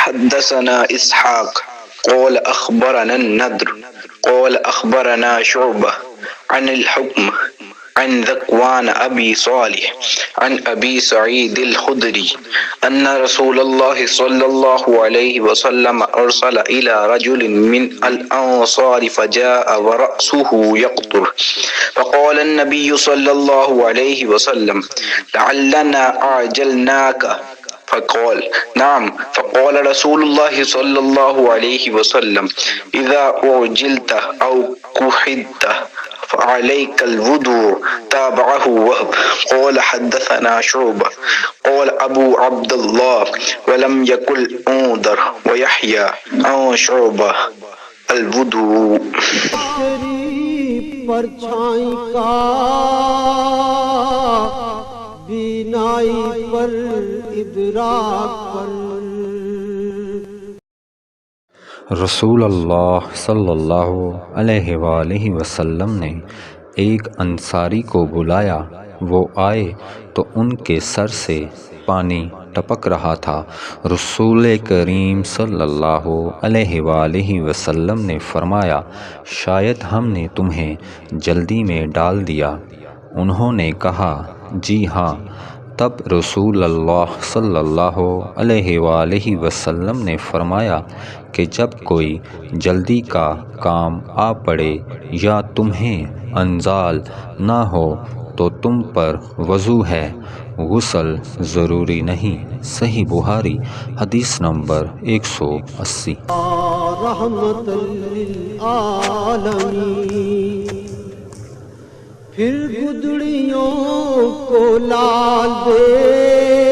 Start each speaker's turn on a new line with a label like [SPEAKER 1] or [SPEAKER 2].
[SPEAKER 1] حدثنا اسحاق قال اخبرنا النضر قال اخبرنا شعبة عن الحكم عن ذكوان أبي صالح عن أبي سعيد الخدري أن رسول الله صلى الله عليه وسلم أرسل إلى رجل من الأنصار فجاء ورأسه يقطر فقال النبي صلى الله عليه وسلم لعلنا أعجلناك فقال نعم فقال رسول الله صلى الله عليه وسلم إذا أعجلت أو كحدت فعليك الوضوء تابعه وهب قال حدثنا شعبة قال أبو عبد الله ولم يقل أنذر ويحيى عن شعبة الوضوء
[SPEAKER 2] پرچھائی کا بینائی پر ادراک پر
[SPEAKER 3] رسول اللہ صلی اللہ علیہ وآلہ وسلم نے ایک انصاری کو بلایا، وہ آئے تو ان کے سر سے پانی ٹپک رہا تھا۔ رسول کریم صلی اللہ علیہ وآلہ وسلم نے فرمایا شاید ہم نے تمہیں جلدی میں ڈال دیا۔ انہوں نے کہا جی ہاں۔ تب رسول اللہ صلی اللہ علیہ وآلہ وسلم نے فرمایا کہ جب کوئی جلدی کا کام آ پڑے یا تمہیں انزال نہ ہو تو تم پر وضو ہے، غسل ضروری نہیں۔ صحیح بخاری حدیث نمبر 180۔
[SPEAKER 2] رحمت للعالمین پھر گدڑیوں کو لال دے